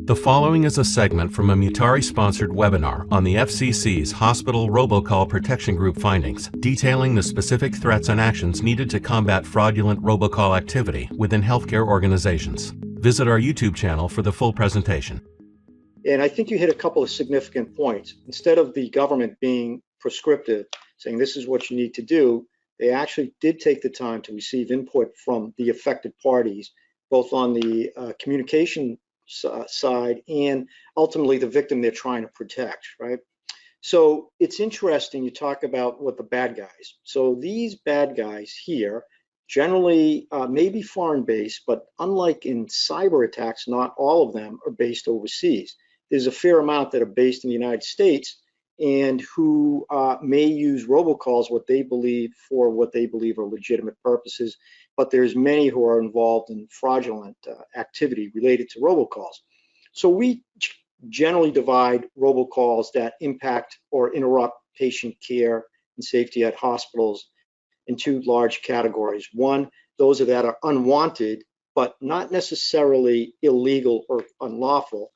The following is a segment from a Mutare-sponsored webinar on the FCC's Hospital Robocall Protection Group findings, detailing the specific threats and actions needed to combat fraudulent robocall activity within healthcare organizations. Visit our YouTube channel for the full presentation. And I think you hit a couple of significant points. Instead of the government being prescriptive, saying this is what you need to do, they actually did take the time to receive input from the affected parties, both on the communication side and ultimately the victim they're trying to protect, right? So it's interesting you talk about what the bad guys. So these bad guys here generally may be foreign-based, but unlike in cyber attacks, not all of them are based overseas. There's a fair amount that are based in the United States and who may use robocalls what they believe are legitimate purposes, but there's many who are involved in fraudulent activity related to robocalls. So we generally divide robocalls that impact or interrupt patient care and safety at hospitals in two large categories. One, those that are unwanted, but not necessarily illegal or unlawful.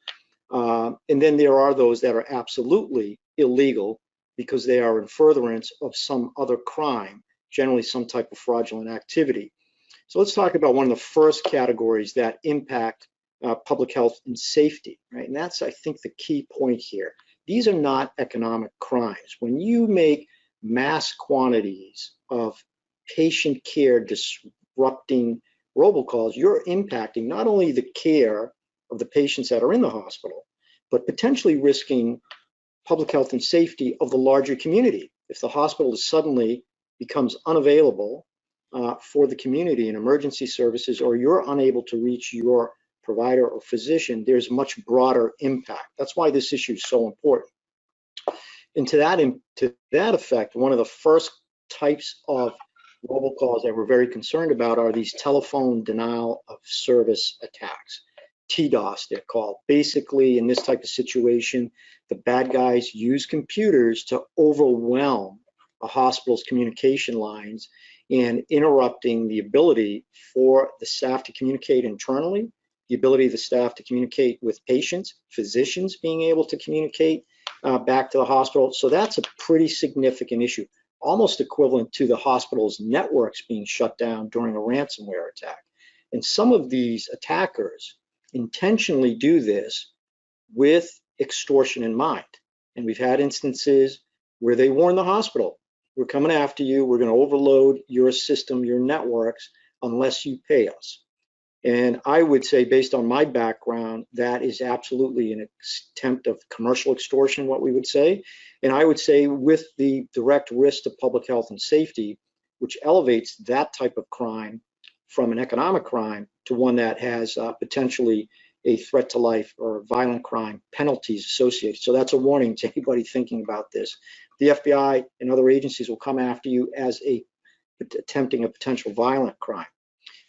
And then there are those that are absolutely illegal because they are in furtherance of some other crime, generally some type of fraudulent activity. So let's talk about one of the first categories that impact public health and safety, right? And that's, I think, the key point here. These are not economic crimes. When you make mass quantities of patient care disrupting robocalls, you're impacting not only the care of the patients that are in the hospital, but potentially risking public health and safety of the larger community. If the hospital suddenly becomes unavailable for the community and emergency services, or you're unable to reach your provider or physician, there's much broader impact. That's why this issue is so important. And to that effect, one of the first types of robocalls that we're very concerned about are these telephone denial of service attacks. TDoS, they're called. Basically, in this type of situation, the bad guys use computers to overwhelm a hospital's communication lines and interrupting the ability for the staff to communicate internally, the ability of the staff to communicate with patients, physicians being able to communicate back to the hospital. So that's a pretty significant issue, almost equivalent to the hospital's networks being shut down during a ransomware attack. And some of these attackers intentionally do this with extortion in mind. And we've had instances where they warn the hospital, we're coming after you, we're going to overload your system, your networks, unless you pay us. And I would say, based on my background, that is absolutely an attempt of commercial extortion, what we would say. And I would say with the direct risk to public health and safety, which elevates that type of crime from an economic crime to one that has potentially a threat to life or violent crime penalties associated. So that's a warning to anybody thinking about this. The FBI and other agencies will come after you as attempting a potential violent crime.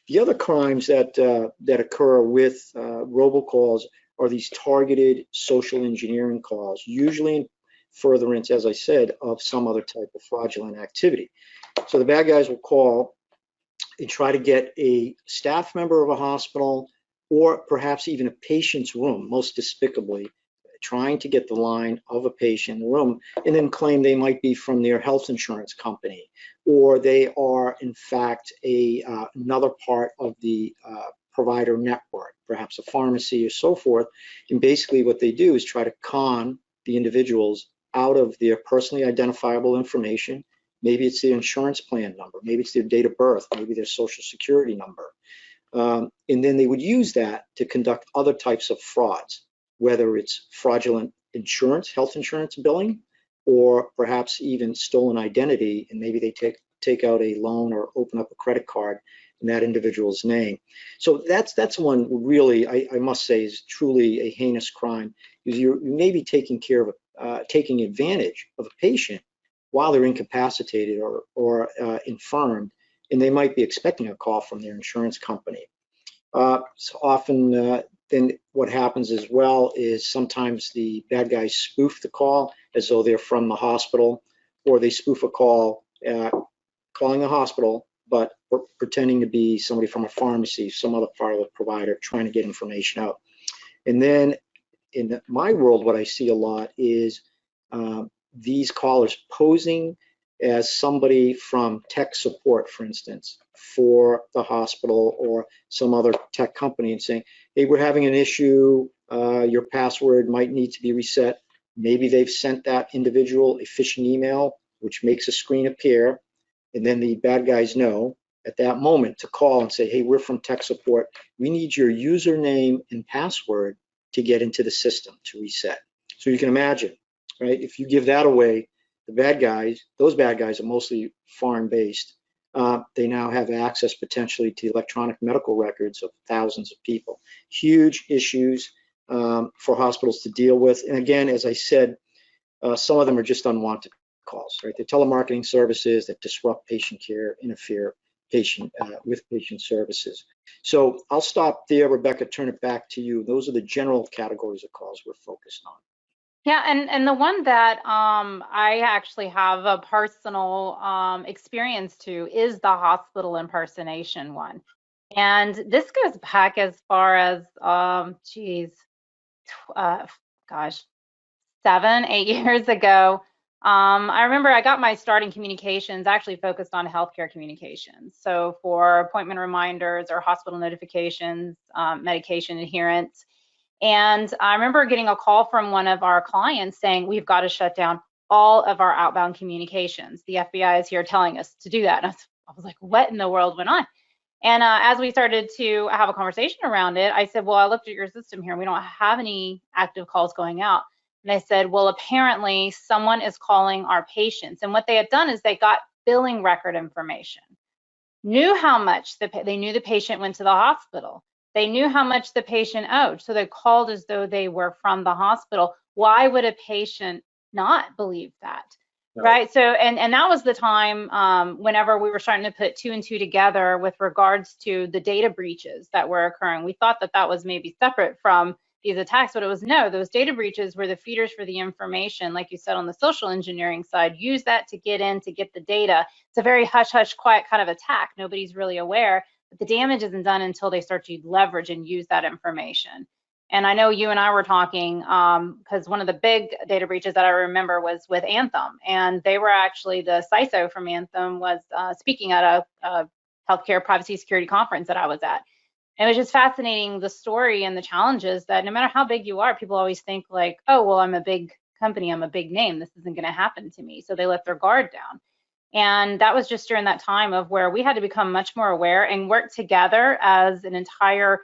The other crimes that occur with robocalls are these targeted social engineering calls, usually in furtherance, as I said, of some other type of fraudulent activity. So the bad guys will call and try to get a staff member of a hospital or perhaps even a patient's room, most despicably, trying to get the line of a patient in the room and then claim they might be from their health insurance company, or they are in fact another part of the provider network, perhaps a pharmacy or so forth. And basically what they do is try to con the individuals out of their personally identifiable information. Maybe it's their insurance plan number, maybe it's their date of birth, maybe their social security number. And then they would use that to conduct other types of frauds, whether it's fraudulent insurance, health insurance billing, or perhaps even stolen identity, and maybe they take out a loan or open up a credit card in that individual's name. So that's one really, I must say, is truly a heinous crime, because you may be taking advantage of a patient while they're incapacitated or infirmed, and they might be expecting a call from their insurance company. So often, then what happens as well is sometimes the bad guys spoof the call as though they're from the hospital, or they spoof a call calling the hospital, but pretending to be somebody from a pharmacy, some other part of the provider, trying to get information out. And then in my world, what I see a lot is these callers posing as somebody from tech support, for instance, for the hospital or some other tech company, and saying, hey, we're having an issue, your password might need to be reset. Maybe they've sent that individual a phishing email, which makes a screen appear, and then the bad guys know at that moment to call and say, hey, we're from tech support. We need your username and password to get into the system to reset. So you can imagine, right? If you give that away, the bad guys, those bad guys are mostly foreign based. They now have access potentially to electronic medical records of thousands of people. Huge issues for hospitals to deal with. And again, as I said, some of them are just unwanted calls, right? They're telemarketing services that disrupt patient care, interfere with patient services. So I'll stop there, Rebekah, turn it back to you. Those are the general categories of calls we're focused on. Yeah, and the one that I actually have a personal experience to is the hospital impersonation one. And this goes back as far as, gosh, 7, 8 years ago. I remember I got my start in communications actually focused on healthcare communications. So for appointment reminders or hospital notifications, medication adherence. And I remember getting a call from one of our clients saying, we've got to shut down all of our outbound communications. The FBI is here telling us to do that. And I was like, what in the world went on? And as we started to have a conversation around it, I said, well, I looked at your system here and we don't have any active calls going out. And I said, well, apparently someone is calling our patients. And what they had done is they got billing record information, knew how much they knew the patient went to the hospital. They knew how much the patient owed. So they called as though they were from the hospital. Why would a patient not believe that? No. Right. So, and that was the time whenever we were starting to put 2 and 2 together with regards to the data breaches that were occurring. We thought that that was maybe separate from these attacks, but it was no, those data breaches were the feeders for the information. Like you said, on the social engineering side, use that to get in, to get the data. It's a very hush, hush, quiet kind of attack. Nobody's really aware, but the damage isn't done until they start to leverage and use that information. And I know you and I were talking because one of the big data breaches that I remember was with Anthem, and they were actually, the CISO from Anthem was speaking at a healthcare privacy security conference that I was at. And it was just fascinating, the story and the challenges that no matter how big you are, people always think like, oh, well, I'm a big company, I'm a big name, this isn't going to happen to me. So they let their guard down. And that was just during that time of where we had to become much more aware and work together as an entire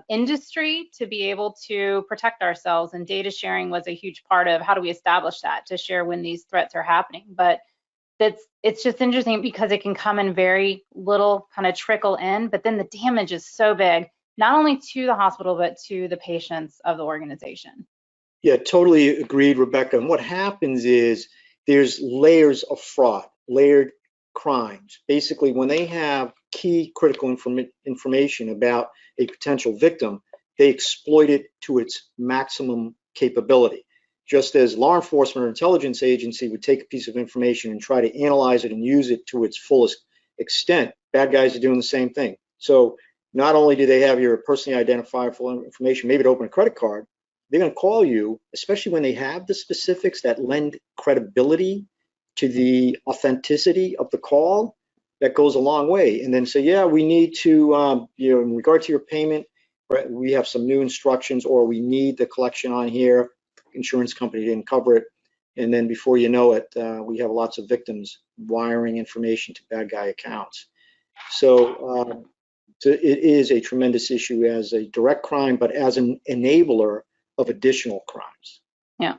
industry to be able to protect ourselves. And data sharing was a huge part of how do we establish that, to share when these threats are happening. But it's just interesting because it can come in very little, kind of trickle in, but then the damage is so big, not only to the hospital, but to the patients of the organization. Yeah, totally agreed, Rebekah. And what happens is there's layers of fraud, layered crimes. Basically, when they have key critical information about a potential victim, they exploit it to its maximum capability. Just as law enforcement or intelligence agency would take a piece of information and try to analyze it and use it to its fullest extent, bad guys are doing the same thing. So not only do they have your personally identifiable information, maybe to open a credit card, they're going to call you, especially when they have the specifics that lend credibility to the authenticity of the call. That goes a long way. And then say, yeah, we need to, in regard to your payment, we have some new instructions, or we need the collection on here. Insurance company didn't cover it. And then before you know it, we have lots of victims wiring information to bad guy accounts. So it is a tremendous issue as a direct crime, but as an enabler of additional crimes. Yeah.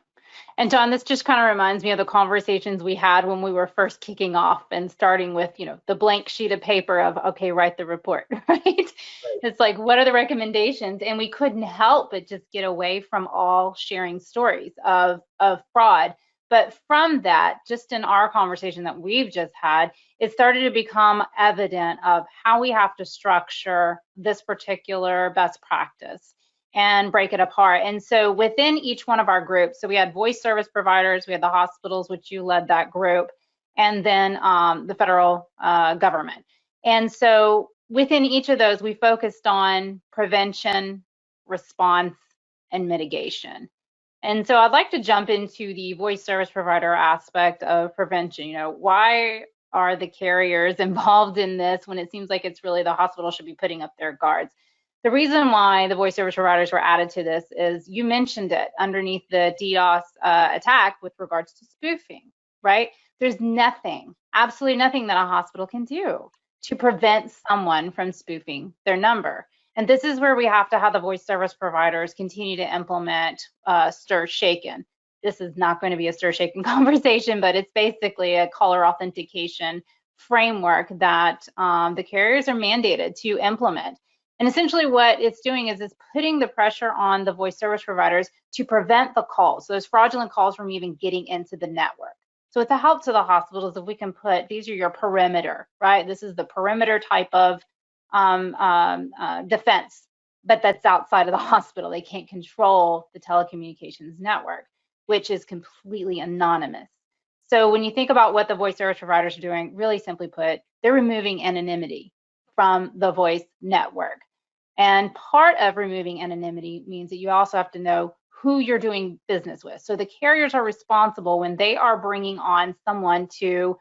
And John, this just kind of reminds me of the conversations we had when we were first kicking off and starting with, the blank sheet of paper of, okay, write the report, right? It's like, what are the recommendations? And we couldn't help but just get away from all sharing stories of fraud. But from that, just in our conversation that we've just had, it started to become evident of how we have to structure this particular best practice and break it apart. And so within each one of our groups, so we had voice service providers, we had the hospitals, which you led that group, and then the federal government. And so within each of those, we focused on prevention, response, and mitigation. And so I'd like to jump into the voice service provider aspect of prevention. You know, why are the carriers involved in this when it seems like it's really the hospital should be putting up their guards? The reason why the voice service providers were added to this is, you mentioned it, underneath the DDoS attack with regards to spoofing, right? There's nothing, absolutely nothing that a hospital can do to prevent someone from spoofing their number. And this is where we have to have the voice service providers continue to implement stir shaken. This is not going to be a stir shaken conversation, but it's basically a caller authentication framework that the carriers are mandated to implement. And essentially what it's doing is it's putting the pressure on the voice service providers to prevent the calls, those fraudulent calls, from even getting into the network. So it's a help to the hospitals if we can put, these are your perimeter, right? This is the perimeter type of defense, but that's outside of the hospital. They can't control the telecommunications network, which is completely anonymous. So when you think about what the voice service providers are doing, really simply put, they're removing anonymity from the voice network. And part of removing anonymity means that you also have to know who you're doing business with. So the carriers are responsible when they are bringing on someone to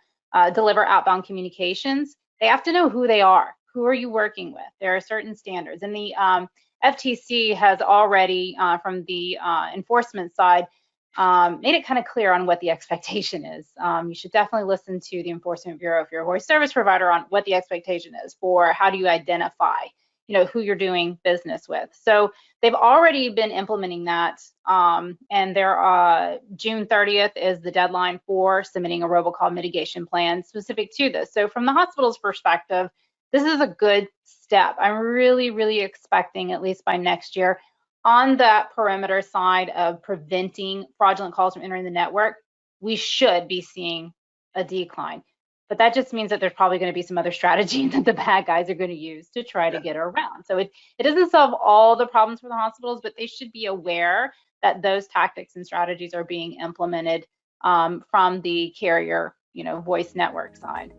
deliver outbound communications. They have to know who they are. Who are you working with? There are certain standards. And the FTC has already, from the enforcement side, made it kind of clear on what the expectation is. You should definitely listen to the Enforcement Bureau if you're a voice service provider on what the expectation is for how do you identify, you know, who you're doing business with. So they've already been implementing that, and their June 30th is the deadline for submitting a robocall mitigation plan specific to this. So from the hospital's perspective, this is a good step. I'm really, really expecting, at least by next year, on that perimeter side of preventing fraudulent calls from entering the network, we should be seeing a decline. But that just means that there's probably going to be some other strategies that the bad guys are going to use to try to get around. So it doesn't solve all the problems for the hospitals, but they should be aware that those tactics and strategies are being implemented from the carrier, you know, voice network side.